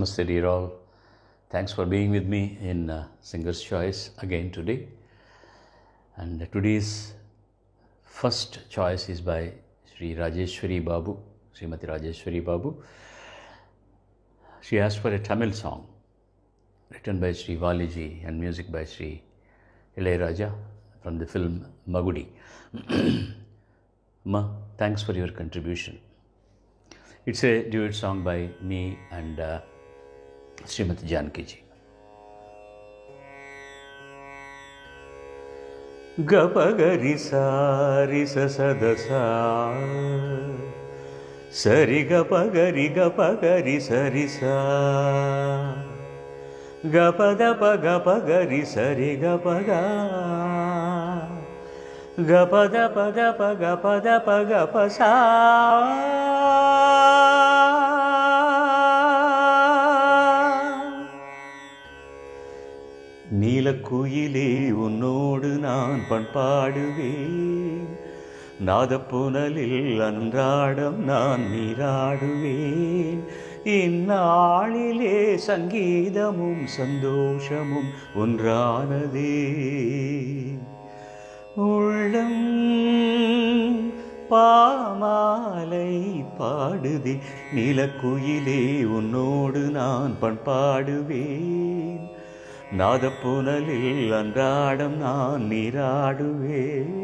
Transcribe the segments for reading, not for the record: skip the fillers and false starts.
Namaste dear all. Thanks for being with me in Singer's Choice again today. And today's first choice is by Sri Rajeshwari Babu, Srimati Rajeshwari Babu. She asked for a Tamil song written by Sri Valiji and music by Sri Ilayaraja from the film Magudi. Ma, thanks for your contribution. It's a duet song by me and Srimati Janaki ji. Gapagari sa risa sadasa sari gapagari sarisa gapagari sari gapaga gapasa நீலக்குயிலே உன்னோடு நான் பண்பாடுவேன் நாதப்புனலில் அன்றாடம் நான் நீராடுவேன் இந்நாளிலே சங்கீதமும் சந்தோஷமும் ஒன்றானதே உள்ளம் பாமாலை பாடுதே நீலக்குயிலே உன்னோடு நான் பண்பாடுவேன் நாதப்புனலில் அன்றாடம் நான் நீராடுவேன்.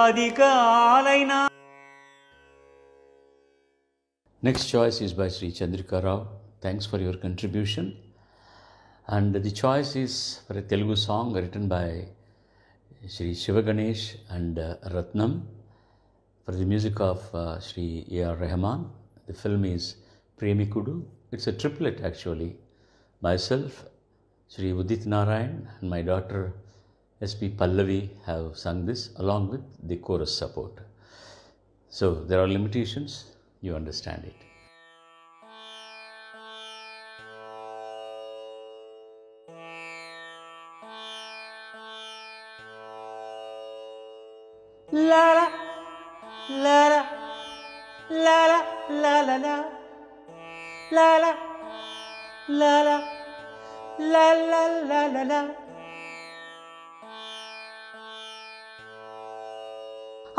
அதிகாலை நான். Next choice is by Sri Chandrika Rao. Thanks for your contribution. And the choice is for a Telugu song written by Sri Shivaganesh and Ratnam, for the music of Sri A.R. Rahman. The film is Premikudu. It's a triplet actually. Myself, Sri Udit Narayan and my daughter S.P. Pallavi have sung this along with the chorus support. So there are limitations, you understand it. La la la la la la la la la la la la la la la la la.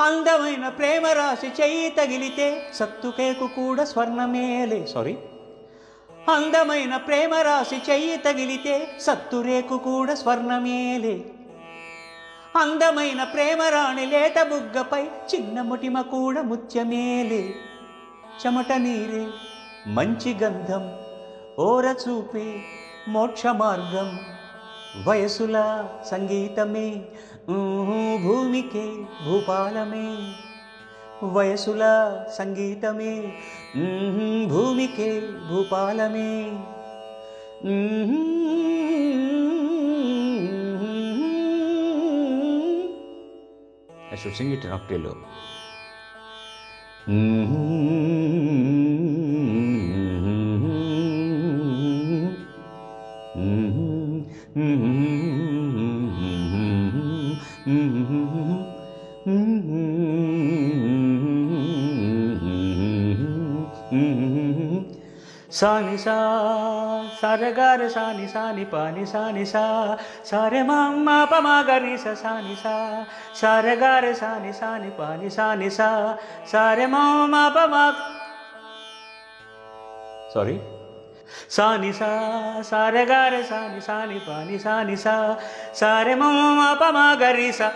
అందమైన ప్రేమ రాశి చెయ్యి తగిలితే సత్తుకేకు కూడా స్వర్ణమేలే. Sorry, అందమైన ప్రేమ రాశి చెయ్యి తగిలితే సత్తురేకు కూడా స్వర్ణమేలే. అందమైన ప్రేమ రాణి లేత బుగ్గపై చిన్న ముటిమ కూడా ముత్యమేలే. చెమట నీరే మంచి గంధం ఓర చూపే మోక్ష మార్గం వయసుల సంగీతమే భూమికే భూపాలమే. వయసుల సంగీతమే భూమికే భూపాలమే. I should sing it in octave low. Sani sa saragare sani sani pani sani sa sare mamma pamagari sa sani sa saragare sani sani pani sani sa sare mamma pamag. Sorry. Sani sa saragare sani sani pani sani sa sare mamma pamagari sa.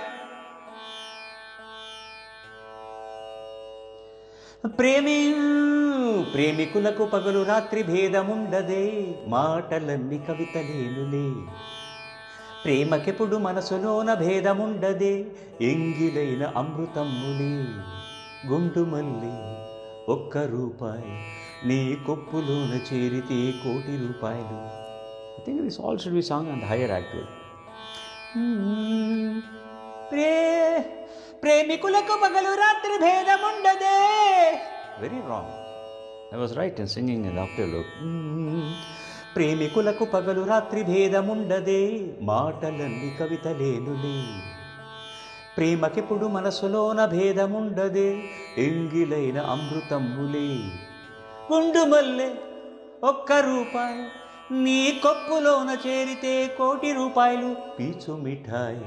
ప్రేమికులకు పగలు రాత్రి భేదముండదే మాటలన్నీ కవితలేనులే. ప్రేమకెప్పుడు మనసులోన భేదముండదే ఎంగిలైన అమృతమ్ములే. గుండు మల్లి ఒక్క రూపాయి నీ కొప్పులోన చేరితే కోటి రూపాయలు. I think this all should be sung on the higher actual. ప్రేమికులకు పగలు రాత్రి భేదముండదే. Very wrong. I was right in singing in the octave low. ప్రేమికులకు పగలు రాత్రి భేదముండదే మాటలన్నీ కవితలేనులే. ప్రేమకెప్పుడు మనసులోన భేదముండదే ఎంగిలైన అమృతములే గుండు మల్లె ఒక్క రూపాయి నీ కొప్పులోన చేరితే కోటి రూపాయలు పీచు మిఠాయి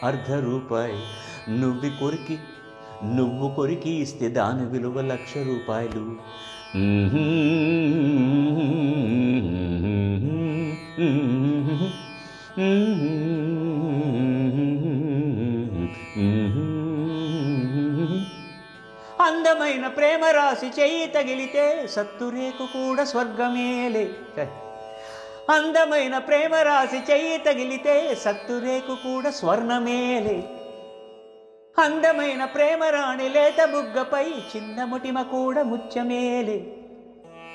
అర్ధ రూపాయి నువ్వు కొరికి ఇస్తే దాని విలువ 1,00,000 రూపాయలు అందమైన ప్రేమ రాసి చెయ్యి తగిలితే సత్తురేకు కూడా స్వర్గమేలే అందమైన ప్రేమ రాసి చెయ్యి తగిలితే సత్తురేకు కూడా స్వర్ణమేలే అందమైన ప్రేమ రాణి లేత బుగ్గపై చిన్న ముటిమ కూడా ముత్యమేలే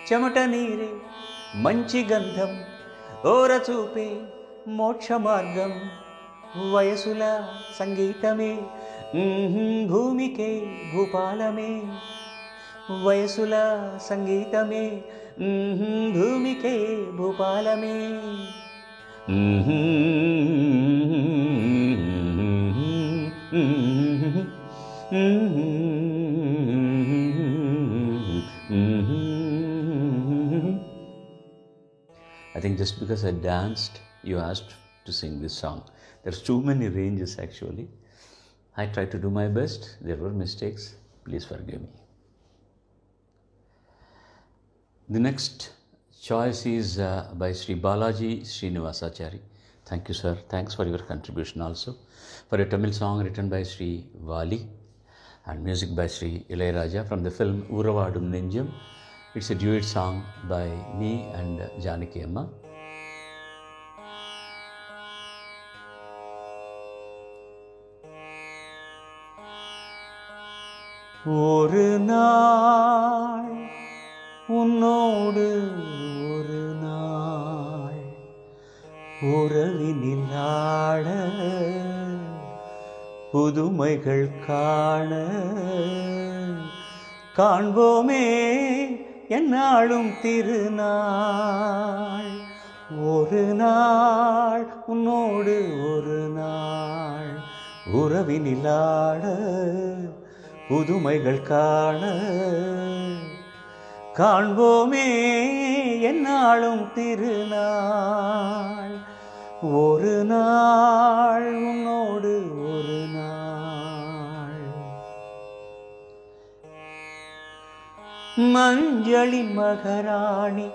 చెమట నీరే మంచి గంధం ఓర చూపే మోక్ష మార్గం వయసుల సంగీతమే భూమికే భూపాలమే వయసుల సంగీతమే భూమికే భూపాలమే I think just because I danced, you asked to sing this song. There's too many ranges actually. I tried to do my best. There were mistakes. Please forgive me. The next choice is by Sri Balaji Srinivasachari. Thank you, sir. Thanks for your contribution also. For a Tamil song written by Sri Vali and music by Sri Ilayaraja from the film Uravadum Nenjam. It's a duet song by me and Janaki Amma. ஒரு நாள் உன்னோடு ஒரு நாள் உறவினில் ஆட புதுமைகள் காண காண்போமே என்னாலும் திருநாள் ஒரு நாள் உன்னோடு ஒரு நாள் உறவினில் ஆட புதுமைகள் காண காண்போமே என்னாலும் திருநாள் ஒரு நாள் உன்னோடு ஒரு நாள் மஞ்சளின் மகராணி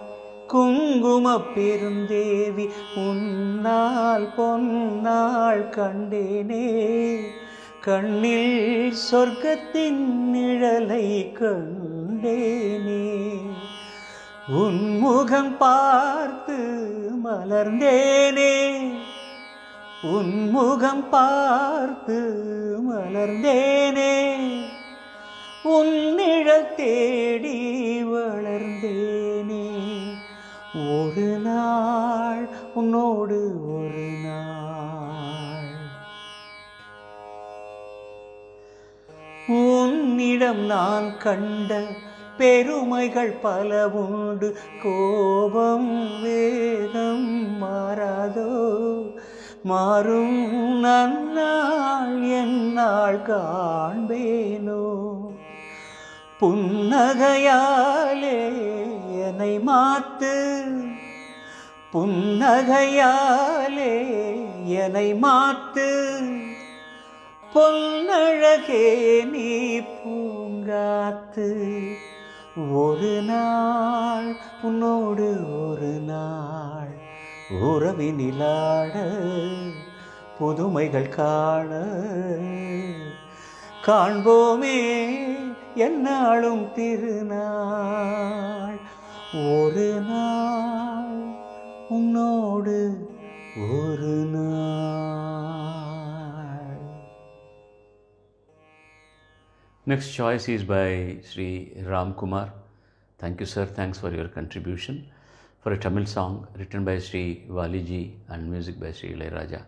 குங்கும பெருந்தேவி உன்னால் பொன்னால் கண்டேனே கண்ணில் சொர்க்கத்தின் நிழலை கண்டேனே உன்முகம் பார்த்து மலர்ந்தேனே உன்முகம் பார்த்து மலர்ந்தேனே உன்னிழல் தேடி வளர்ந்தேனே ஒரு நாள் உன்னோடு ஒரு நாள் உன்னிடம் நான் கண்ட பெருமைகள் பல உண்டு கோபம் வேகம் மாறாதோ மாறும் நன்னாள் என்னால் காண்பேனோ புன்னகையாலே என்னை மாத்து புன்னகையாலே என்னை மாத்து பொன்னழகே நீ பூங்காத்து ஒரு நாள் உன்னோடு ஒரு நாள் உறவினிலாட புதுமைகள் காண காண்போமே என்னாலும் திருநாள் ஒரு நாள் உன்னோடு ஒரு நாள். Next choice is by Sri Ram Kumar. Thank you, sir. Thanks for your contribution. For a Tamil song written by Sri Valiji and music by Sri Ilayaraja.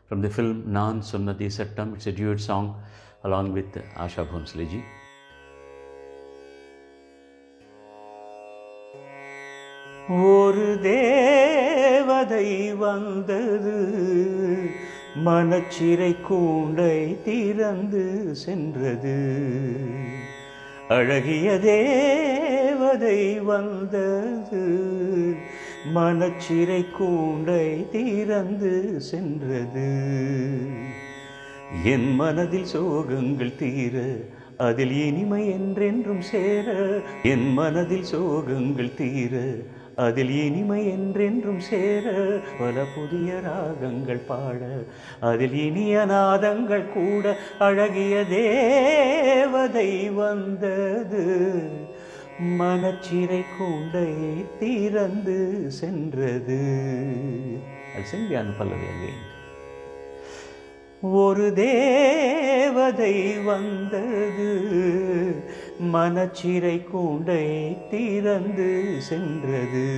From the film Naan Sunnati Sattam, it's a duet song along with Asha Bhonsle ji. ஒரு தேவதை வந்தது மனச்சிறை கூண்டை திறந்து சென்றது. அழகிய தேவதை வந்தது, மனச்சிறை கூண்டை திறந்து சென்றது. என் மனதில் சோகங்கள் தீர, அதில் இனிமை என்றென்றும் சேர. என் மனதில் சோகங்கள் தீர, அதில் இனிமை என்றென்றும் சேர. பல புதிய ராகங்கள் பாட, அதில் இனிய நாதங்கள் கூட. அழகிய தேவதை வந்தது, மனச்சிறை கூண்டை திறந்து சென்றது. I'll sing the Anupallavi again. ஒரு தேவதை வந்தது, மனச்சிறை கூண்டை திறந்து சென்றது.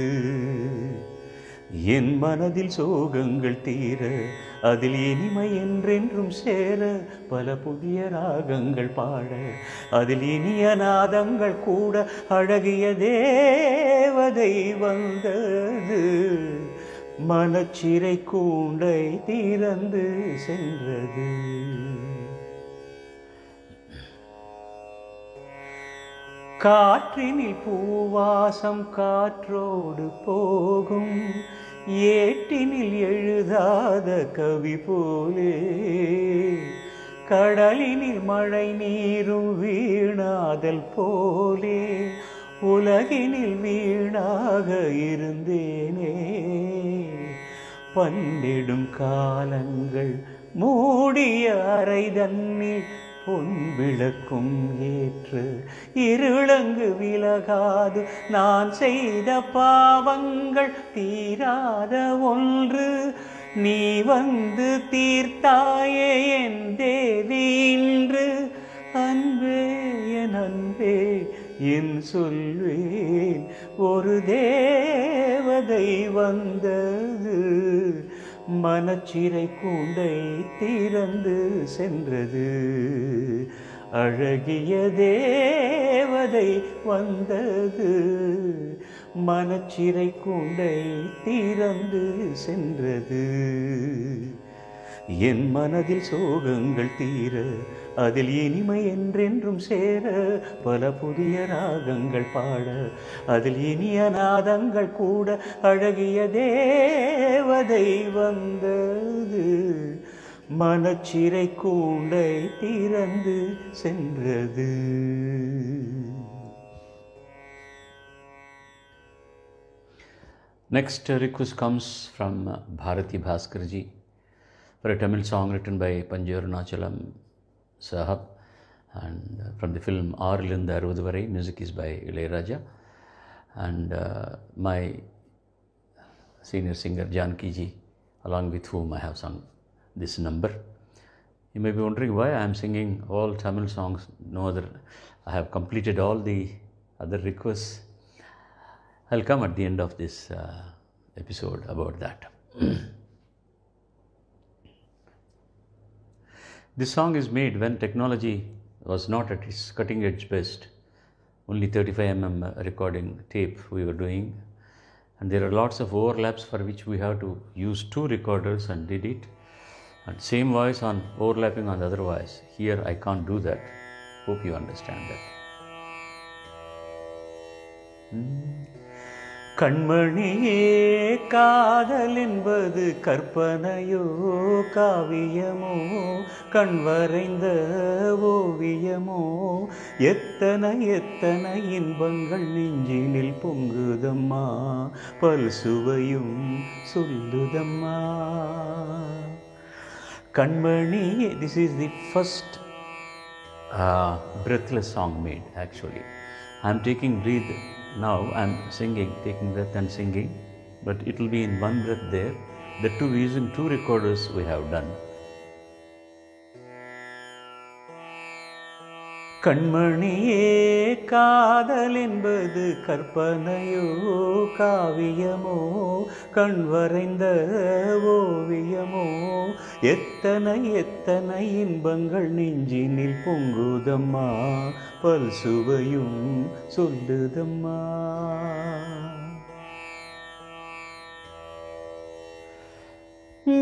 என் மனதில் சோகங்கள் தீர, அதில் இனிமை என்றென்றும் சேர. பல புதிய ராகங்கள் பாட, அதில் இனிய நாதங்கள் கூட. அழகிய தேவதை வந்தது, மனச்சிறை கூண்டை திறந்து சென்றது. காற்றினில் பூவாசம் காற்றோடு போகும், ஏட்டினில் எழுதாத கவி போலே. கடலினில் மழை நீரும் வீணாதல் போலே, உலகினில் வீணாக இருந்தேனே. பன்னிடும் காலங்கள் மூடிய அறை தன்னில் பொன் விளக்கும் ஏற்று இருளங்கு விலகாது. நான் செய்த பாவங்கள் தீராத ஒன்று, நீ வந்து தீர்த்தாயே என் தேவி இன்று. அன்பே என் அன்பே என் சொல்வேன், ஒரு தேவதை வந்தது, மனச்சிறை கூண்டை திறந்து சென்றது. அழகிய தேவதை வந்தது, மனச்சிறை கூண்டை திறந்து சென்றது. என் மனதில் சோகங்கள் தீர, அதில் இனிமை என்றென்றும் சேர. பல புதிய ராகங்கள் பாட, அதில் இனிய நாதங்கள் கூட. அழகிய தேவதை வந்தது, மனச்சிறை கூண்டை திறந்து சென்றது. Next request comes from Bharati Bhaskarji for a Tamil song written by Panji Arunachalam Sahab, and from the film Aarlinde Aruvathu Varai. Music is by Ilayaraja, and my senior singer Janki ji, along with whom I have sung this number. You may be wondering why I am singing all Tamil songs. No other, I have completed all the other requests. I'll come at the end of this episode about that. This song is made when technology was not at its cutting edge best. Only 35mm recording tape we were doing, and there are lots of overlaps for which we have to use 2 recorders and did it, and same voice on overlapping on the other voice. Here I can't do that. Hope you understand that. கண்மணியே காதல் என்பது கற்பனையோ காவியமோ கண் வரைந்த ஓவியமோ எத்தனை எத்தனை இன்பங்கள் நெஞ்சினில் பொங்குதம்மா பல் சுவையும் சொல்லுதம்மா கண்மணியே. This is the first breathless song made actually. I am taking breath. Now I am singing, taking breath and singing, but it will be in one breath there. The two using 2 recorders we have done. கண்மணியே காதல் என்பது கற்பனையோ காவியமோ கண் வரைந்த ஓவியமோ எத்தனை எத்தனை இன்பங்கள் நெஞ்சினில் பொங்குதம்மா பல் சுவையும் சொல்லுதம்மா.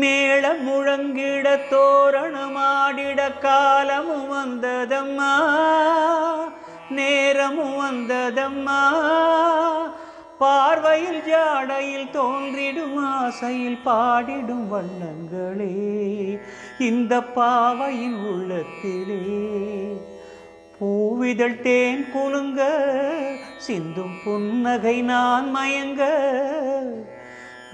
மேள முழங்கிட தோரணமாடிட காலமும் வந்ததம்மா, நேரமும் வந்ததம்மா. பார்வையில் ஜாடையில் தோன்றிடும் ஆசையில் பாடிடும் வண்ணங்களே இந்த பாவையின் உள்ளத்திலே. பூவிதழ் தேன் குலுங்க சிந்தும் புன்னகை நான் மயங்க,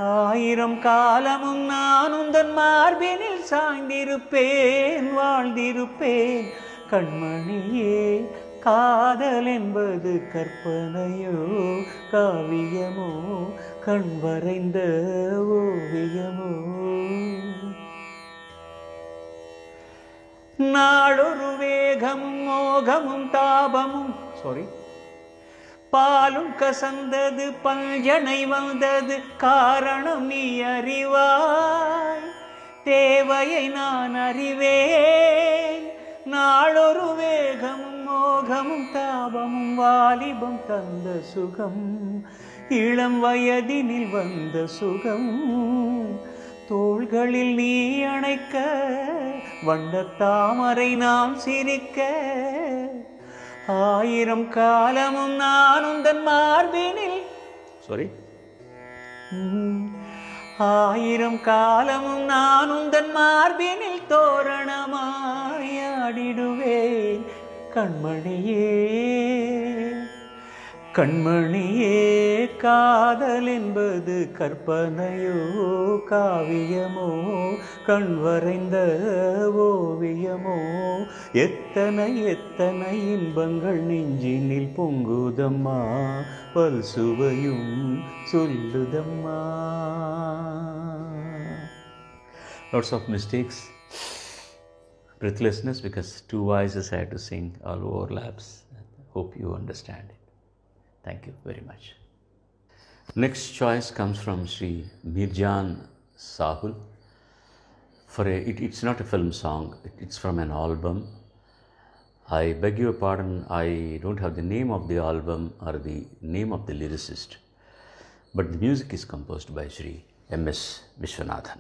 ஆயிரம் காலமும் நான் உந்தன் மார்பினில் சாய்ந்திருப்பேன் வாழ்ந்திருப்பேன். கண்மணியே, காதல் என்பது கற்பனையோ காவியமோ கண் வரைந்த ஓவியமோ? நாளொரு வேகமும் மோகமும் தாபமும் பாலும் கசந்தது பஞ்சனை வந்தது காரணம் நீ அறிவாய், தேவையை நான் அறிவேன். நாளொரு வேகமும் மோகமும் தாபமும் வாலிபம் தந்த சுகம், இளம் வயதினில் வந்த சுகம். தோள்களில் நீ அணைக்க வண்ட தாமரை நான் சிரிக்க, ஆயிரம் காலமும் நான் உந்தன் மார்பினில் ஆயிரம் காலமும் நான் உந்தன் மார்பினில் தோரணமாயாடிடுவேன். கண்மணியே, கண்மணியே, காதல் என்பது கற்பனையோ காவியமோ கண் வரைந்த ஓவியமோ? எத்தனை எத்தனை இன்பங்கள் நெஞ்சினில் பொங்குதம்மா, பல் சுவையும் சொல்லுதம்மா. Lots of mistakes, breathlessness because two voices I had to sing, all overlaps. Hope you understand it. Thank you very much. Next choice comes from Sri Mirjan Sahul. It's not a film song, it's from an album. I beg your pardon, I don't have the name of the album or the name of the lyricist, but the music is composed by Sri M.S. Vishwanathan.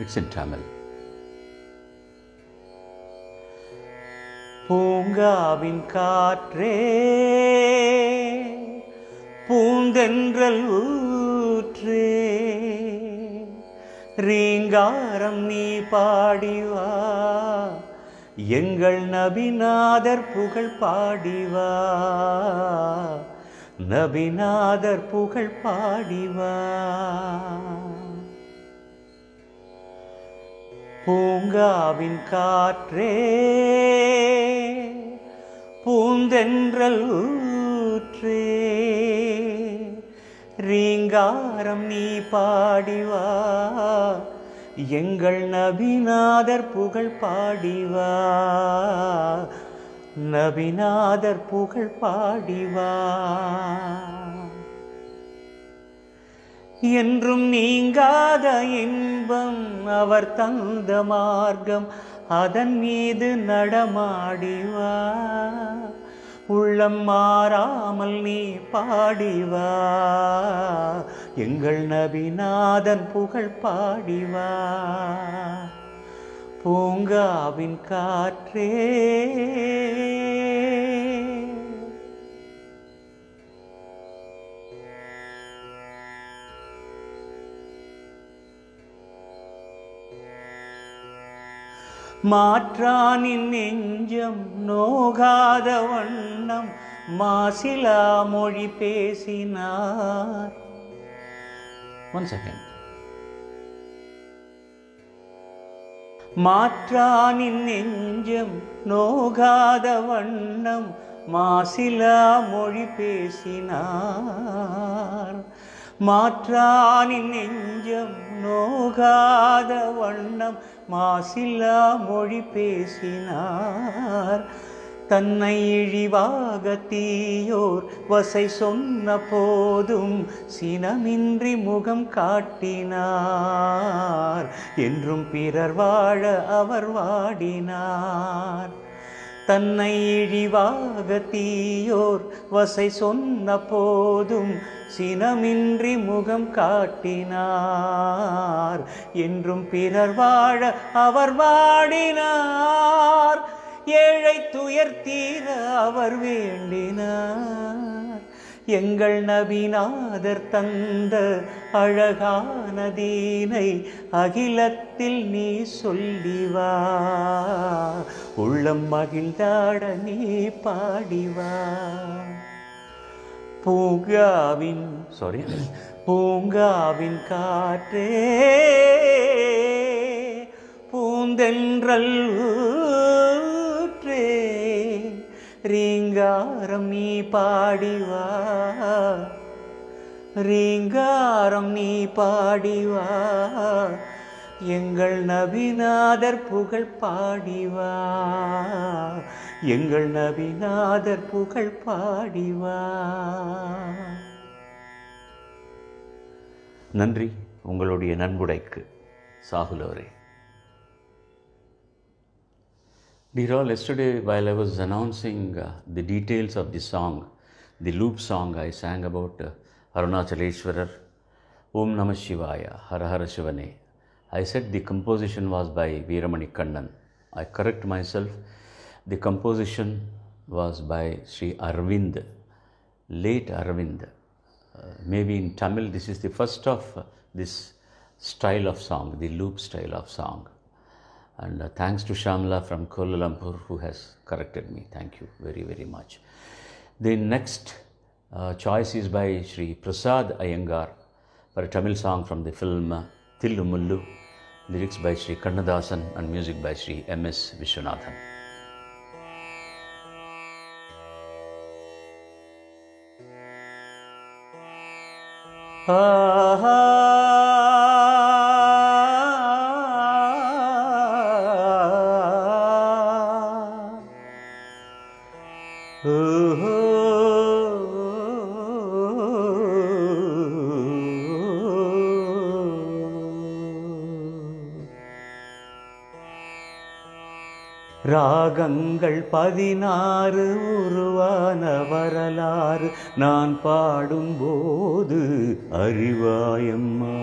It's in Tamil. பூங்காவின் காற்றே, பூந்தென்றல் ஊற்றே, ரீங்காரம் நீ பாடிவா, எங்கள் நபிநாதர் புகழ் பாடிவா, நபிநாதர் புகழ் பாடிவா. பூங்காவின் காற்றே, பூந்தென்றல் ஊற்றே, ரீங்காரம் நீ பாடிவா, எங்கள் நபிநாதர் புகழ் பாடிவா, நபிநாதர் புகழ் பாடிவா. என்றும் நீங்காத இன்பம் அவர் தந்த மார்க்கம், அதன் மீது நடமாடிவா, உள்ளம் மாறாமல் நீ பாடிவா, எங்கள் நபிநாதன் புகழ் பாடிவா. பூங்காவின் காற்றே, மாற்றானின் நெஞ்சம் நோகாத வண்ணம் மாசிலா மொழி பேசினார். One second. மாற்றானின் நெஞ்சம் நோகாத வண்ணம் மாசிலா மொழி பேசினார். மாற்றானின் நெஞ்சம் நோகாத வண்ணம் மாசிலா மொழி பேசினார். தன்னை இழிவாக தீயோர் வசை சொன்ன போதும் சினமின்றி முகம் காட்டினார். என்றும் பிறர் வாழ அவர் வாடினார். தன்னை இழிவாக தீயோர் வசை சொன்ன போதும் சினமின்றி முகம் காட்டினார். என்றும் பிறர் வாழ அவர் வாடினார். ஏழை துயர் தீர அவர் வேண்டினார். எங்கள் நபிநாதர் தந்த அழகான தீனை அகிலத்தில் நீ சொல்லிவா. உள்ளம் மகிழ்ந்தாட நீ பாடிவா. பூங்காவின் காற்றே பூந்தென்றல் ஊற்றே ரீங்காரம் நீ பாடிவா. ரீங்காரம் நீ பாடிவா. எங்கள் நபிநாதர் புகழ் பாடிவா. எங்கள் நபிநாதர் புகழ் பாடிவா. நன்றி உங்களுடைய நன்கொடைக்கு சாகுல் அவரே. Dear all, yesterday while I was announcing the details of the song, the loop song I sang about Arunachaleshwarar, Om Namah Shivaya, Hara Hara Shivane, I said the composition was by Veeramani Kannan. I correct myself, the composition was by Sri Arvind, late Arvind. Maybe in Tamil this is the first of this style of song, the loop style of song. And thanks to Shamla from Kuala Lumpur who has corrected me. Thank you very, very much. The next choice is by Sri Prasad Iyengar for a Tamil song from the film Thillu Mullu. Lyrics by Sri Kannadasan and music by Sri M.S. Vishwanathan. ராகங்கள் 16 உருவான வரலாறு நான் பாடும்போது அறிவாயம்மா.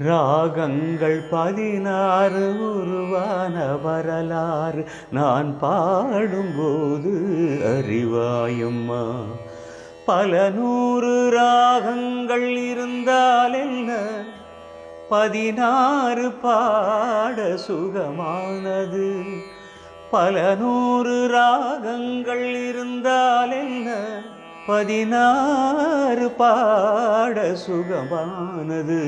ராகங்கள் 16 உருவான வரலாறு நான் பாடும்போது அறிவாயம்மா. பல 100 ராகங்கள் இருந்தால் என்ன, 16 பாட சுகமானது. பல 100 ராகங்கள் இருந்தால் என்ன, 16 பாட சுகமானது.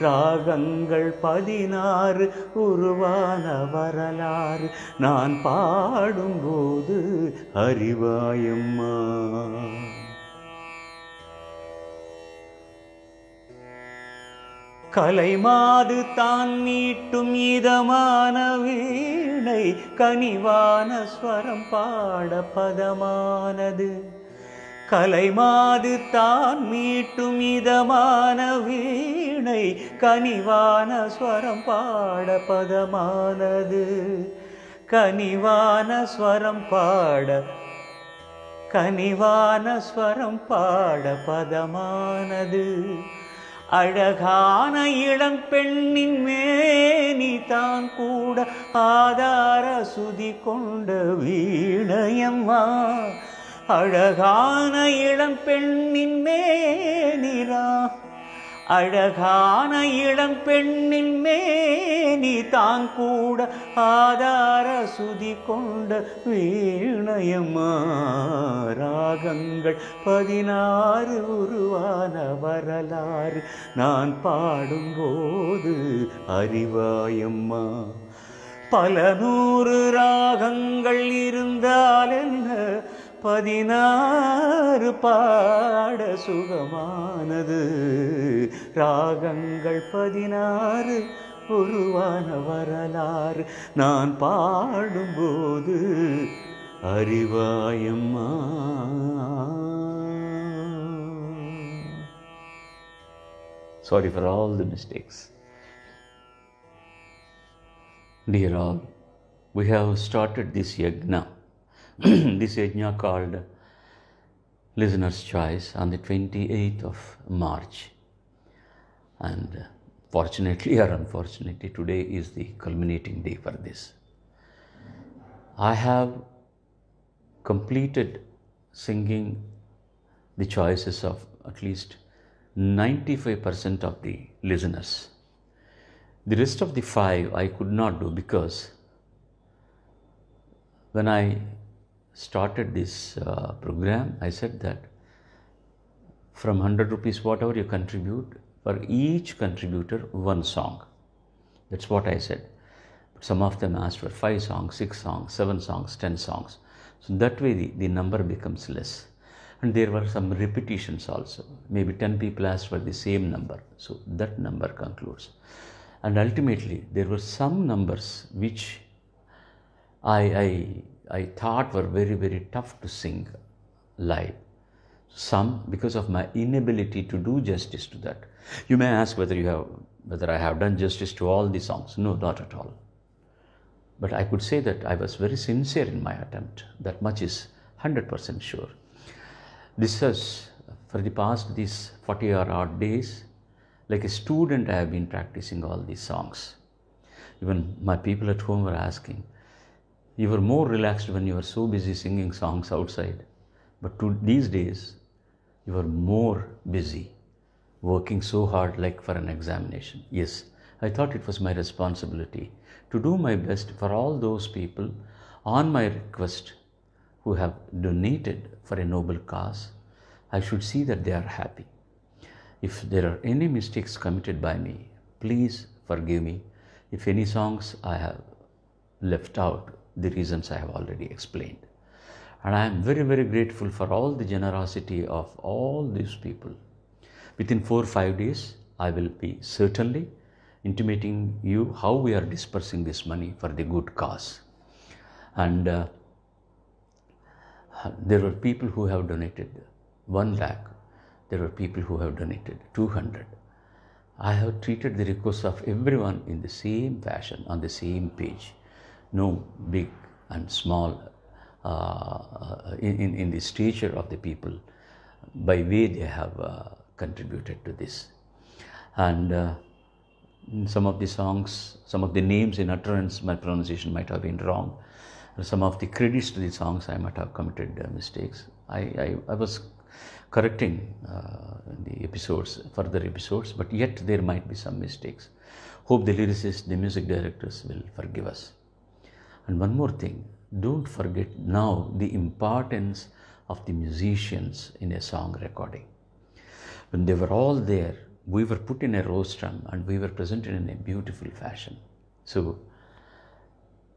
ராகங்கள் 16 உருவான வரலாறு நான் பாடும்போது அறிவாயம்மா. கலைமாது தான் மீட்டும் இதமான வீணை கனிவான ஸ்வரம் பாட பதமானது. கலைமாது தான் மீட்டும் இதமான வீணை கனிவான ஸ்வரம் பாட பதமானது. கனிவான ஸ்வரம் பாட பதமானது. அழகான இளம் பெண்ணின் மேனி தான் கூட ஆதார சுதி கொண்ட வீணையம்மா. அழகான இளம் பெண்ணின் மேனிதான், அழகான இளம் பெண்ணின் மேனி தான் கூட ஆதார சுதி கொண்ட வீணையம்மா. ராகங்கள் 16 உருவான வரலாறு நான் பாடும்போது அறிவாயம்மா. பல 100 ராகங்கள் இருந்தால் என்ன, 16 பாட சுகமானது. ராகங்கள் 16 உருவான வரலாறு நான் பாடும்போது அறிவாயம்மா. Sorry for all the mistakes. Dear all, we have started this yajna, this yajna called Listener's Choice on the 28th of March. And fortunately or unfortunately, today is the culminating day for this. I have completed singing the choices of at least 95% of the listeners. The rest of the 5 I could not do because when I started this program, I said that from 100 rupees, whatever you contribute, for each contributor, 1 song. That's what I said. But some of them asked for 5 songs, 6 songs, 7 songs, 10 songs. So that way the number becomes less. And there were some repetitions also. Maybe 10 people asked for the same number. So that number concludes. And ultimately, there were some numbers which I thought were very, very tough to sing live. Some because of my inability to do justice to that. You may ask whether I have done justice to all the songs. No, not at all. But I could say that I was very sincere in my attempt. That much is 100% sure. This has, for the past these 40 or odd days, like a student, I have been practicing all these songs. Even my people at home were asking, you were more relaxed when you were so busy singing songs outside. But these days, you are more busy, working so hard like for an examination. Yes, I thought it was my responsibility to do my best for all those people on my request who have donated for a noble cause. I should see that they are happy. If there are any mistakes committed by me, please forgive me. If any songs I have left out, the reasons I have already explained. And I am very, very grateful for all the generosity of all these people. Within 4 or 5 days, I will be certainly intimating you how we are dispersing this money for the good cause. And there were people who have donated 1 lakh. There were people who have donated 200. I have treated the requests of everyone in the same fashion, on the same page. No big and small in the stature of the people by way they have contributed to this. And some of the songs, some of the names in utterance, my pronunciation might have been wrong. Some of the credits to the songs, I might have committed mistakes. I was correcting the episodes, further episodes, but yet there might be some mistakes. Hope the lyricists, the music directors will forgive us. And one more thing, don't forget now the importance of the musicians in a song recording. When they were all there, we were put in a rostrum and we were presented in a beautiful fashion. So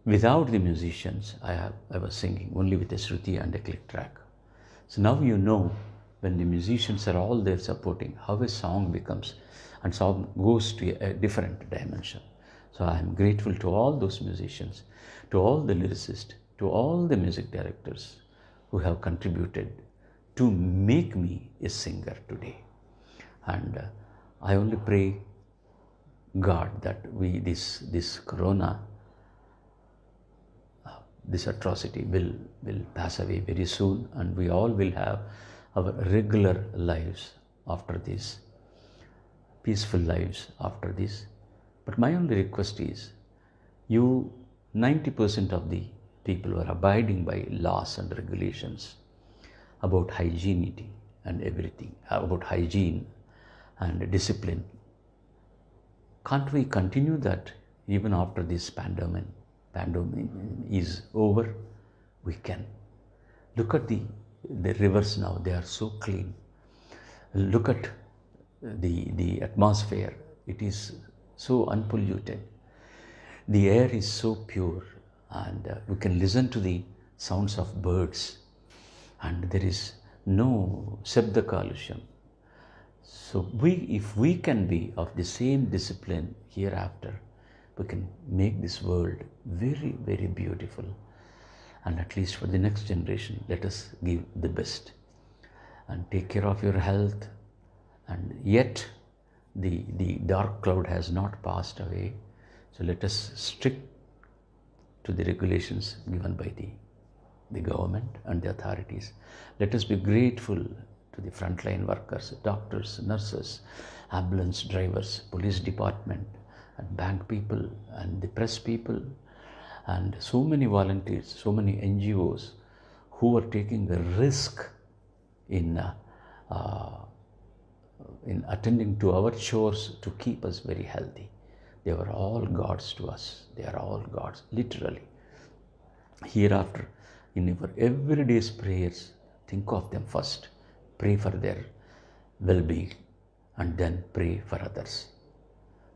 without the musicians, I was singing only with a shruti and a click track. So now you know, when the musicians are all there supporting, how a song becomes, and song goes to a different dimension. So I am grateful to all those musicians, to all the lyricists, to all the music directors who have contributed to make me a singer today. And I only pray God that this corona, this atrocity will pass away very soon, and we all will have our regular lives after this, peaceful lives after this. But my only request is, you 90% of the people who are abiding by laws and regulations about hygienity and everything, about hygiene and discipline. Can't we continue that even after this pandemic is over? We can. Look at the rivers now, they are so clean. Look at the atmosphere, it is so unpolluted. The air is so pure, and we can listen to the sounds of birds, and there is no Shabda Kalusham. So if we can be of the same discipline hereafter, we can make this world very, very beautiful. And at least for the next generation, let us give the best and take care of your health. And yet the dark cloud has not passed away. So let us stick to the regulations given by the government and the authorities. Let us be grateful to the frontline workers, doctors, nurses, ambulance drivers, police department, and bank people, and the press people, and so many volunteers, so many NGOs who are taking a risk in attending to our chores to keep us very healthy. They were all gods to us. They are all gods, literally. Hereafter, in your everyday prayers, think of them first. Pray for their well-being and then pray for others.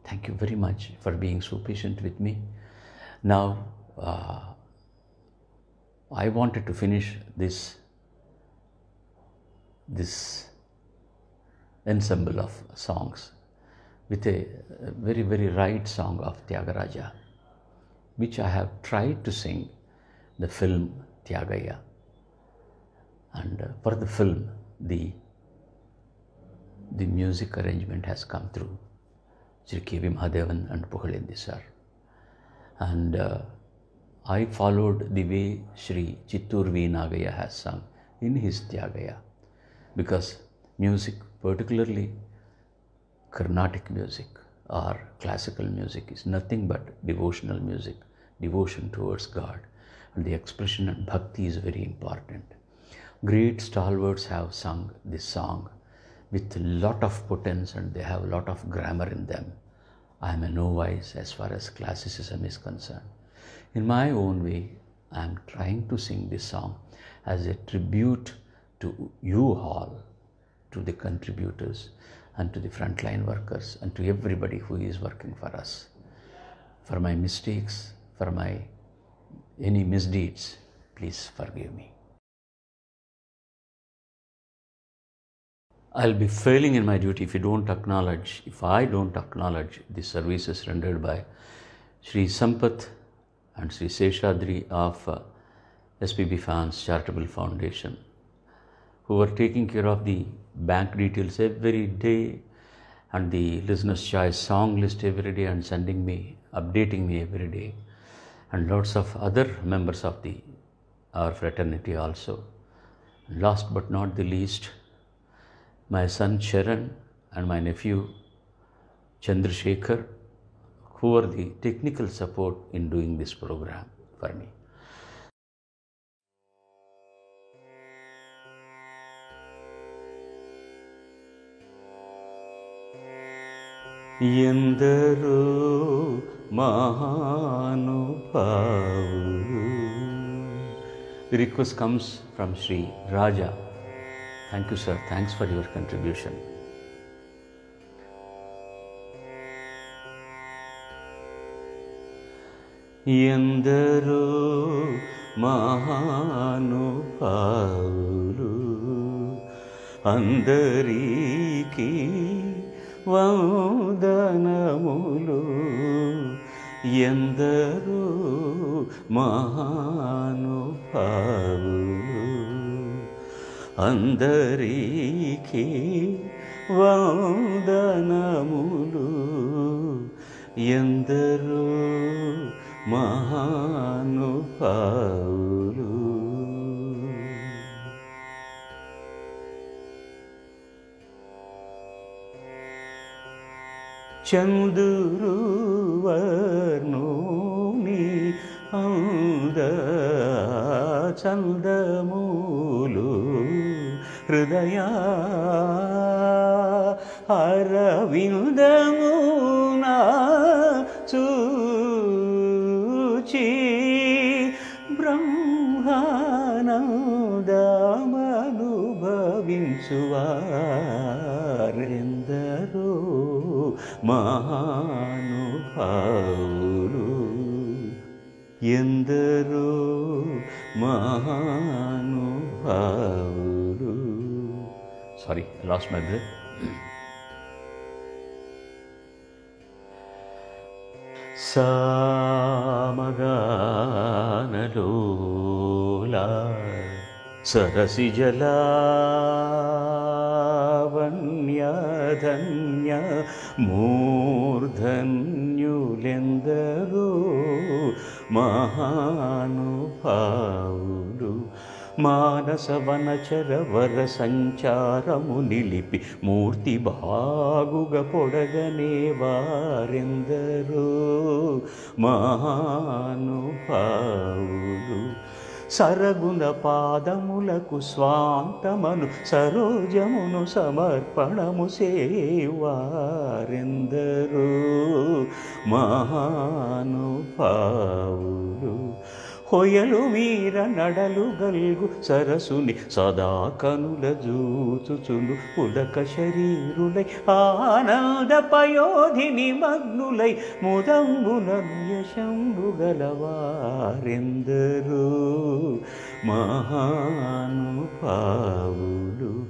Thank you very much for being so patient with me. Now, I wanted to finish this ensemble of songs with a very, very right song of Tyagaraja, which I have tried to sing the film Tyagaya. And for the film, the music arrangement has come through Sri K.V. Mahadevan and Pugalindi sir. And I followed the way Sri Chittur V. Nagaya has sung in his Tyagaya, because music, particularly Carnatic music or classical music, is nothing but devotional music, devotion towards God, and the expression and bhakti is very important. Great stalwarts have sung this song with a lot of potence, and they have a lot of grammar in them. I am a novice as far as classicism is concerned. In my own way, I am trying to sing this song as a tribute to you all, to the contributors and to the frontline workers and to everybody who is working for us. For my mistakes, for my any misdeeds, please forgive me. I'll be failing in my duty if I don't acknowledge the services rendered by Sri Sampath and Sri Seshadri of SPB Fans Charitable Foundation, who are taking care of the bank details every day and the listener's choice song list every day and updating me every day, and lots of other members of our fraternity also. Last but not the least, my son Charan and my nephew Chandrasekhar, who are the technical support in doing this program for me. Yendaro Mahanupavu. The request comes from Sri Raja. Thank you, sir. Thanks for your contribution. Yendaro Mahanupavu Andariki Vandanamulu Yendaro Mahanupavu Andariki Vandanamulu Yendaro Mahanupavu. Chanduru Varnuni Anda Chandamulu Hridaya Aravindamuna Suchi Brahmanandamanubhavinsuvarendaro Mahanupavu Yendaro Mahanupavu. Sorry, I lost my breath. Samaganalola Sarasijala Vanyadhanya Murdhanyulendaro Maha మానస వనచర వర సంచారము నిలిపి మూర్తి బాగుగా పొడగనే వారెందరో మహానుభావులు. సరగుణ పాదములకు స్వాంతమను సరోజమును సమర్పణము సేవారెందరో మహానుభావులు. హొయలు వీర నడలు గల్గు సరసుని సదా కనుల జూచుచును పులక శరీరులై ఆనంద పయోధిని మగ్నులై ముదంబునను యశంబు గలవారెందరో మహానుభావులు.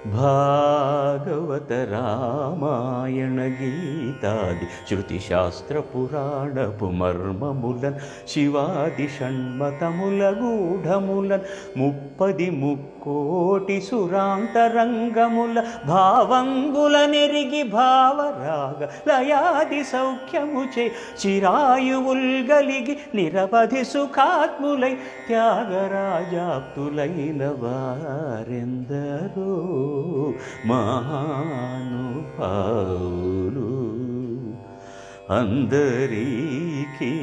భాగవత రామాయణ గీతాది శృతి శాస్త్ర పురాణపు మర్మములన్ శివాది షణ్మతముల గూఢములన్ ముప్పది ముక్కోటి సురాంతరంగముల భావంగుల నెరిగి భావరాగ లయాది సౌఖ్యముచే చిరాయువుల్ గలిగి నిరవధి సుఖాత్ములై త్యాగరాజాప్తులైన వారెందరో మహానుభావులు. అందరికీ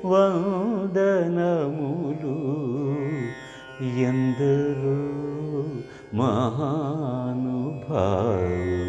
వందనములు. ఎందరో మహానుభావులు.